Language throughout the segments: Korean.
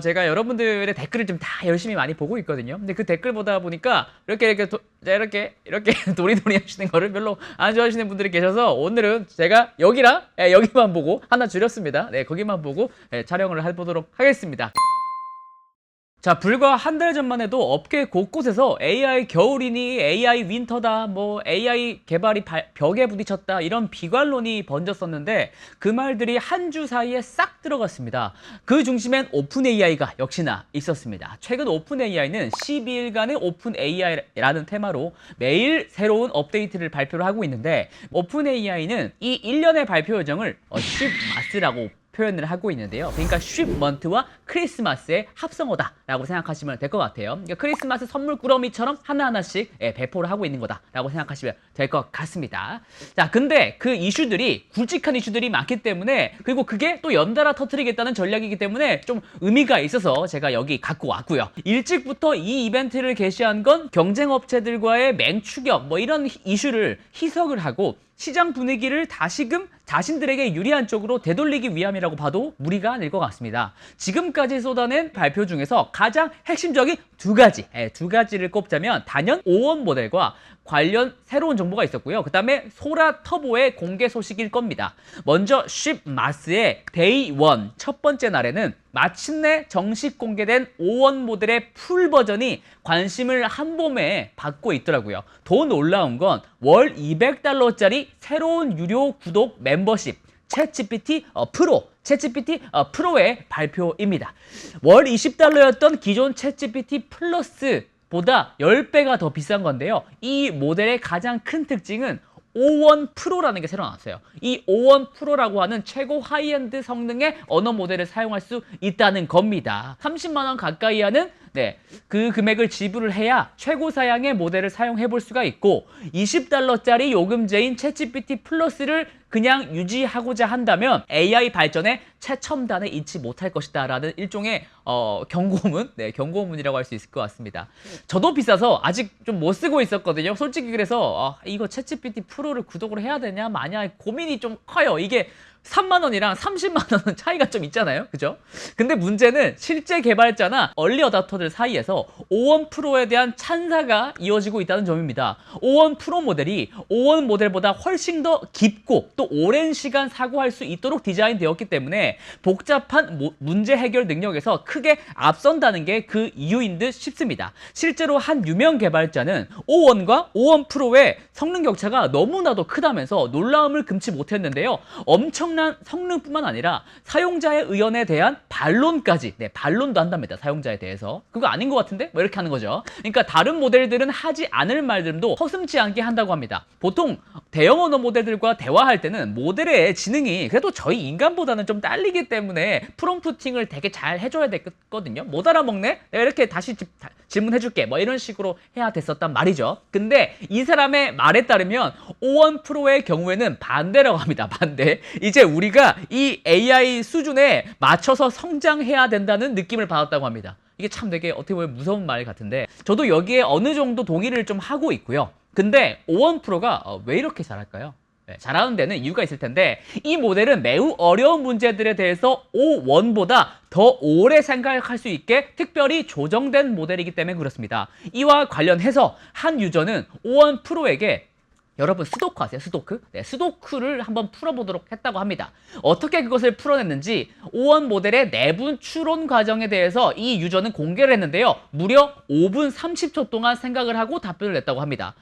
제가 여러분들의 댓글을 좀 다 열심히 많이 보고 있거든요. 근데 그 댓글 보다 보니까 이렇게 도리도리 하시는 거를 별로 안 좋아하시는 분들이 계셔서 오늘은 제가 여기만 보고 하나 줄였습니다. 네, 거기만 보고 촬영을 해보도록 하겠습니다. 자, 불과 한 달 전만 해도 업계 곳곳에서 AI 겨울이니 AI 윈터다, 뭐 AI 개발이 벽에 부딪혔다 이런 비관론이 번졌었는데 그 말들이 한 주 사이에 싹 들어갔습니다. 그 중심엔 오픈 AI가 역시나 있었습니다. 최근 오픈 AI는 12일간의 오픈 AI라는 테마로 매일 새로운 업데이트를 발표를 하고 있는데 오픈 AI는 이 1년의 발표 여정을 쉽마스라고 표현을 하고 있는데요. 그러니까 쉽먼트와 크리스마스의 합성어다라고 생각하시면 될 것 같아요. 그러니까 크리스마스 선물 꾸러미처럼 하나하나씩 배포를 하고 있는 거다라고 생각하시면 될 것 같습니다. 자, 근데 그 이슈들이 굵직한 이슈들이 많기 때문에, 그리고 그게 또 연달아 터뜨리겠다는 전략이기 때문에 좀 의미가 있어서 제가 여기 갖고 왔고요. 일찍부터 이 이벤트를 게시한 건 경쟁 업체들과의 맹추격 뭐 이런 이슈를 희석을 하고 시장 분위기를 다시금 자신들에게 유리한 쪽으로 되돌리기 위함이라고 봐도 무리가 아닐 것 같습니다. 지금까지 쏟아낸 발표 중에서 가장 핵심적인 두 가지를 꼽자면 단연 5원 모델과 관련 새로운 정보가 있었고요. 그 다음에 소라 터보의 공개 소식일 겁니다. 먼저 쉽마스의 데이 1 첫 번째 날에는 마침내 정식 공개된 5원 모델의 풀 버전이 관심을 한몸에 받고 있더라고요. 더 놀라운 건 월 200달러짜리 새로운 유료 구독 멤버십 챗GPT 프로의 발표입니다. 월 20달러였던 기존 챗GPT 플러스 보다 10배가 더 비싼 건데요. 이 모델의 가장 큰 특징은 5원 프로라는 게 새로 나왔어요. 이 5원 프로라고 하는 최고 하이엔드 성능의 언어 모델을 사용할 수 있다는 겁니다. 30만 원 가까이 하는 그 금액을 지불을 해야 최고 사양의 모델을 사용해 볼 수가 있고 20달러짜리 요금제인 챗GPT 플러스를 그냥 유지하고자 한다면 AI 발전의 최첨단에 잊지 못할 것이다 라는 일종의 경고문이라고 할 수 있을 것 같습니다. 저도 비싸서 아직 좀 못 쓰고 있었거든요. 솔직히 그래서 이거 챗GPT 프로를 구독을 해야 되냐 마냐 고민이 좀 커요. 이게 3만 원이랑 30만 원은 차이가 좀 있잖아요. 그죠? 근데 문제는 실제 개발자나 얼리 어답터들 사이에서 5원 프로에 대한 찬사가 이어지고 있다는 점입니다. 5원 프로 모델이 5원 모델보다 훨씬 더 깊고 또 오랜 시간 사고할 수 있도록 디자인되었기 때문에 복잡한 문제 해결 능력에서 크게 앞선다는 게 그 이유인 듯 싶습니다. 실제로 한 유명 개발자는 5원과 5원 프로의 성능 격차가 너무나도 크다면서 놀라움을 금치 못했는데요. 엄청난 성능뿐만 아니라 사용자의 의견에 대한 반론까지, 반론도 한답니다. 사용자에 대해서. 그거 아닌 것 같은데? 뭐 이렇게 하는 거죠. 그러니까 다른 모델들은 하지 않을 말들도 허슴지 않게 한다고 합니다. 보통 대형 언어 모델들과 대화할 때는 모델의 지능이 그래도 저희 인간보다는 좀 딸리기 때문에 프롬프팅을 되게 잘 해줘야 되거든요. 못 알아먹네? 내가 이렇게 다시 질문해줄게. 뭐 이런 식으로 해야 됐었단 말이죠. 근데 이 사람의 말에 따르면 5원 프로의 경우에는 반대라고 합니다. 반대. 이제 우리가 이 AI 수준에 맞춰서 성장해야 된다는 느낌을 받았다고 합니다. 이게 참 되게 어떻게 보면 무서운 말 같은데 저도 여기에 어느 정도 동의를 좀 하고 있고요. 근데 5원 프로가 왜 이렇게 잘할까요? 잘하는 데는 이유가 있을 텐데 이 모델은 매우 어려운 문제들에 대해서 5원보다 더 오래 생각할 수 있게 특별히 조정된 모델이기 때문에 그렇습니다. 이와 관련해서 한 유저는 5원 프로에게 여러분 수도크 아세요? 수도크? 수도크를 한번 풀어보도록 했다고 합니다. 어떻게 그것을 풀어냈는지 5원 모델의 내부 추론 과정에 대해서 이 유저는 공개를 했는데요. 무려 5분 30초 동안 생각을 하고 답변을 냈다고 합니다.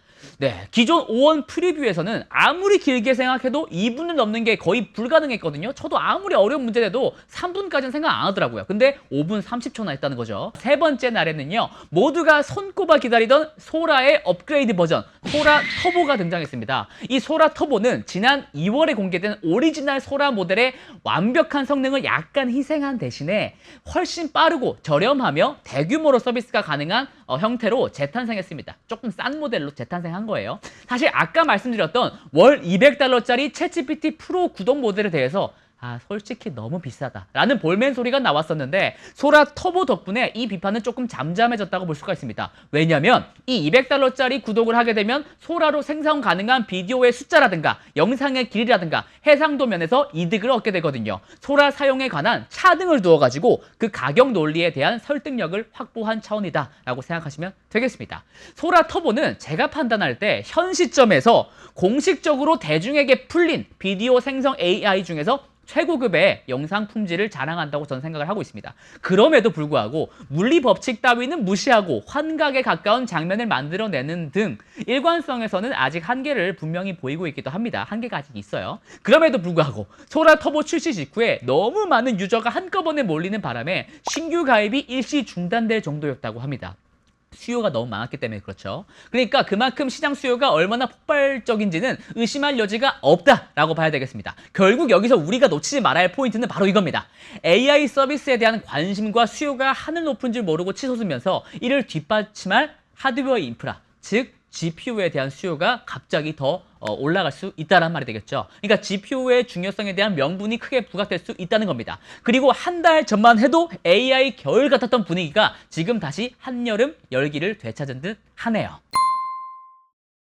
기존 5원 프리뷰에서는 아무리 길게 생각해도 2분을 넘는 게 거의 불가능했거든요. 저도 아무리 어려운 문제라도 3분까지는 생각 안 하더라고요. 근데 5분 30초나 했다는 거죠. 세 번째 날에는요. 모두가 손꼽아 기다리던 소라의 업그레이드 버전, 소라 터보가 등장했습니다. 이 소라 터보는 지난 2월에 공개된 오리지널 소라 모델의 완벽한 성능을 약간 희생한 대신에 훨씬 빠르고 저렴하며 대규모로 서비스가 가능한 형태로 재탄생했습니다. 조금 싼 모델로 재탄생한 거예요. 사실 아까 말씀드렸던 월 200달러짜리 챗GPT 프로 구독 모델에 대해서 솔직히 너무 비싸다 라는 볼멘 소리가 나왔었는데 소라 터보 덕분에 이 비판은 조금 잠잠해졌다고 볼 수가 있습니다. 왜냐면 이 $200짜리 구독을 하게 되면 소라로 생성 가능한 비디오의 숫자라든가 영상의 길이라든가 해상도 면에서 이득을 얻게 되거든요. 소라 사용에 관한 차등을 두어가지고 그 가격 논리에 대한 설득력을 확보한 차원이다 라고 생각하시면 되겠습니다. 소라 터보는 제가 판단할 때 현 시점에서 공식적으로 대중에게 풀린 비디오 생성 AI 중에서 최고급의 영상 품질을 자랑한다고 저는 생각을 하고 있습니다. 그럼에도 불구하고 물리 법칙 따위는 무시하고 환각에 가까운 장면을 만들어내는 등 일관성에서는 아직 한계를 분명히 보이고 있기도 합니다. 한계가 아직 있어요. 그럼에도 불구하고 소라 터보 출시 직후에 너무 많은 유저가 한꺼번에 몰리는 바람에 신규 가입이 일시 중단될 정도였다고 합니다. 수요가 너무 많았기 때문에 그렇죠. 그러니까 그만큼 시장 수요가 얼마나 폭발적인지는 의심할 여지가 없다라고 봐야 되겠습니다. 결국 여기서 우리가 놓치지 말아야 할 포인트는 바로 이겁니다. AI 서비스에 대한 관심과 수요가 하늘 높은 줄 모르고 치솟으면서 이를 뒷받침할 하드웨어 인프라, 즉 GPU에 대한 수요가 갑자기 더 올라갈 수 있다는 말이 되겠죠. 그러니까 GPU의 중요성에 대한 명분이 크게 부각될 수 있다는 겁니다. 그리고 한 달 전만 해도 AI 겨울 같았던 분위기가 지금 다시 한여름 열기를 되찾은 듯 하네요.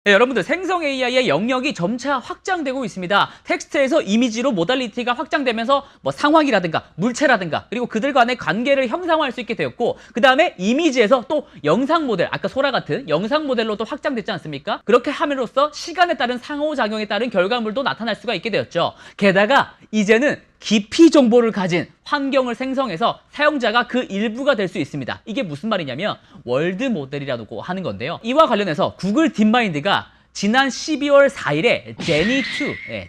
네, 여러분들 생성 AI의 영역이 점차 확장되고 있습니다. 텍스트에서 이미지로 모달리티가 확장되면서 상황이라든가 물체라든가 그리고 그들 간의 관계를 형상화할 수 있게 되었고 그 다음에 이미지에서 또 영상 모델, 아까 소라 같은 영상 모델로 또 확장됐지 않습니까? 그렇게 함으로써 시간에 따른 상호작용에 따른 결과물도 나타날 수가 있게 되었죠. 게다가 이제는 깊이 정보를 가진 환경을 생성해서 사용자가 그 일부가 될 수 있습니다. 이게 무슨 말이냐면 월드 모델이라고 하는 건데요. 이와 관련해서 구글 딥마인드가 지난 12월 4일에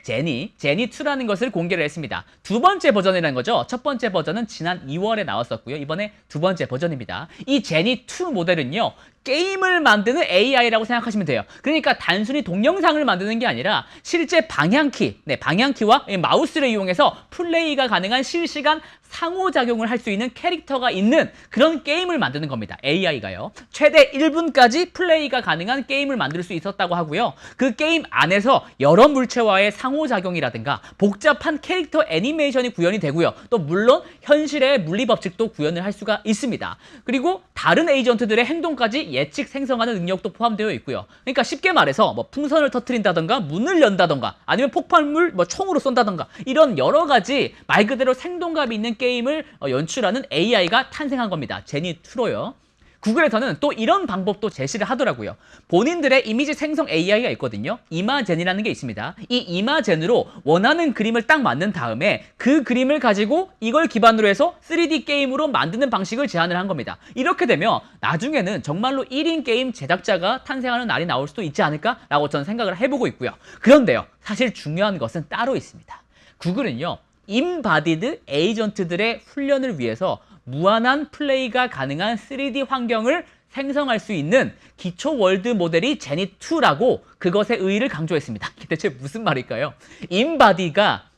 제니2라는 것을 공개를 했습니다. 두 번째 버전이라는 거죠. 첫 번째 버전은 지난 2월에 나왔었고요. 이번에 두 번째 버전입니다. 이 제니2 모델은요. 게임을 만드는 AI라고 생각하시면 돼요. 그러니까 단순히 동영상을 만드는 게 아니라 실제 방향키와 마우스를 이용해서 플레이가 가능한 실시간 상호작용을 할 수 있는 캐릭터가 있는 그런 게임을 만드는 겁니다. AI가요. 최대 1분까지 플레이가 가능한 게임을 만들 수 있었다고 하고요. 그 게임 안에서 여러 물체와의 상호작용이라든가 복잡한 캐릭터 애니메이션이 구현이 되고요. 또 물론 현실의 물리법칙도 구현을 할 수가 있습니다. 그리고 다른 에이전트들의 행동까지 예측 생성하는 능력도 포함되어 있고요. 그러니까 쉽게 말해서 풍선을 터뜨린다던가 문을 연다던가 아니면 폭발물 총으로 쏜다던가 이런 여러 가지 말 그대로 생동감 있는 게임을 연출하는 AI가 탄생한 겁니다. 제니2로요. 구글에서는 또 이런 방법도 제시를 하더라고요. 본인들의 이미지 생성 AI가 있거든요. 이마젠이라는 게 있습니다. 이 이마젠으로 원하는 그림을 딱 만든 다음에 그 그림을 가지고 이걸 기반으로 해서 3D 게임으로 만드는 방식을 제안을 한 겁니다. 이렇게 되면 나중에는 정말로 1인 게임 제작자가 탄생하는 날이 나올 수도 있지 않을까라고 저는 생각을 해보고 있고요. 그런데요. 사실 중요한 것은 따로 있습니다. 구글은요. 인바디드 에이전트들의 훈련을 위해서 무한한 플레이가 가능한 3D 환경을 생성할 수 있는 기초 월드 모델이 제니2라고 그것의 의의를 강조했습니다. 대체 무슨 말일까요?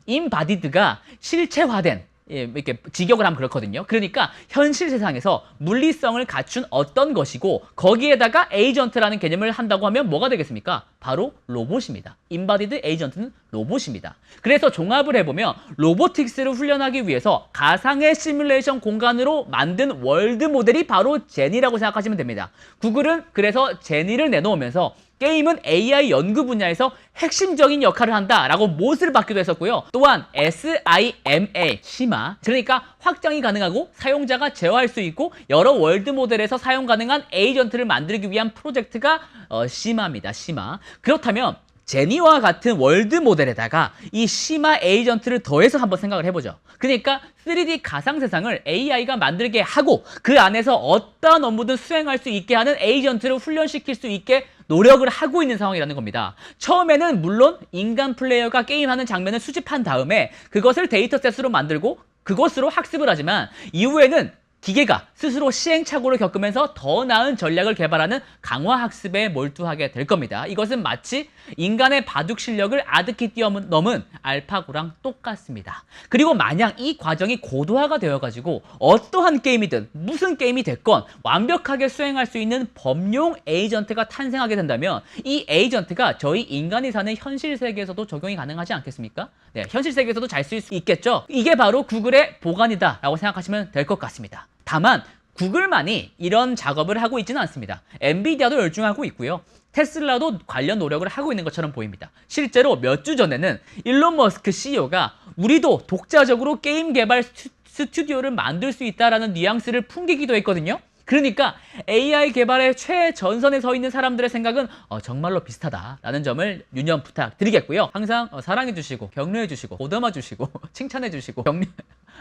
인바디드가 실체화된 이렇게 직역을 하면 그렇거든요. 그러니까 현실 세상에서 물리성을 갖춘 어떤 것이고 거기에다가 에이전트라는 개념을 한다고 하면 뭐가 되겠습니까? 바로 로봇입니다. 인바디드 에이전트는 로봇입니다. 그래서 종합을 해보면 로보틱스를 훈련하기 위해서 가상의 시뮬레이션 공간으로 만든 월드 모델이 바로 제니라고 생각하시면 됩니다. 구글은 그래서 제니를 내놓으면서 게임은 AI 연구 분야에서 핵심적인 역할을 한다라고 못을 받기도 했었고요. 또한 시마, 그러니까 확장이 가능하고 사용자가 제어할 수 있고 여러 월드 모델에서 사용 가능한 에이전트를 만들기 위한 프로젝트가 시마입니다. 시마. 그렇다면 제니와 같은 월드 모델에다가 이 시마 에이전트를 더해서 한번 생각을 해보죠. 그러니까 3D 가상 세상을 AI가 만들게 하고 그 안에서 어떠한 업무든 수행할 수 있게 하는 에이전트를 훈련시킬 수 있게 노력을 하고 있는 상황이라는 겁니다. 처음에는 물론 인간 플레이어가 게임하는 장면을 수집한 다음에 그것을 데이터셋으로 만들고 그것으로 학습을 하지만 이후에는 기계가 스스로 시행착오를 겪으면서 더 나은 전략을 개발하는 강화 학습에 몰두하게 될 겁니다. 이것은 마치 인간의 바둑 실력을 아득히 뛰어넘은 알파고랑 똑같습니다. 그리고 만약 이 과정이 고도화가 되어가지고 어떠한 게임이든 무슨 게임이 됐건 완벽하게 수행할 수 있는 범용 에이전트가 탄생하게 된다면 이 에이전트가 저희 인간이 사는 현실 세계에서도 적용이 가능하지 않겠습니까? 네, 현실 세계에서도 잘 쓸 수 있겠죠. 이게 바로 구글의 보관이다 라고 생각하시면 될 것 같습니다. 다만 구글만이 이런 작업을 하고 있지는 않습니다. 엔비디아도 열중하고 있고요. 테슬라도 관련 노력을 하고 있는 것처럼 보입니다. 실제로 몇 주 전에는 일론 머스크 CEO가 우리도 독자적으로 게임 개발 스튜디오를 만들 수 있다라는 뉘앙스를 풍기기도 했거든요. 그러니까 AI 개발의 최전선에 서 있는 사람들의 생각은 정말로 비슷하다라는 점을 유념 부탁드리겠고요. 항상 사랑해주시고 격려해주시고 보듬어주시고 칭찬해주시고 격려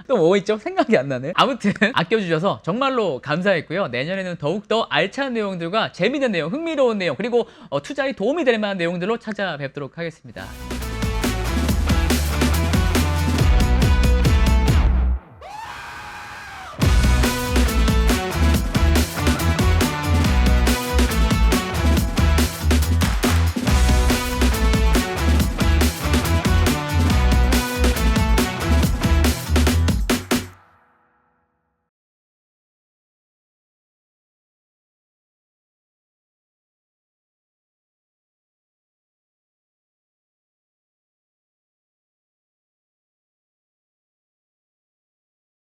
또 뭐 있죠? 생각이 안 나네. 아무튼 아껴주셔서 정말로 감사했고요. 내년에는 더욱더 알찬 내용들과 재미있는 내용, 흥미로운 내용 그리고 투자에 도움이 될 만한 내용들로 찾아뵙도록 하겠습니다.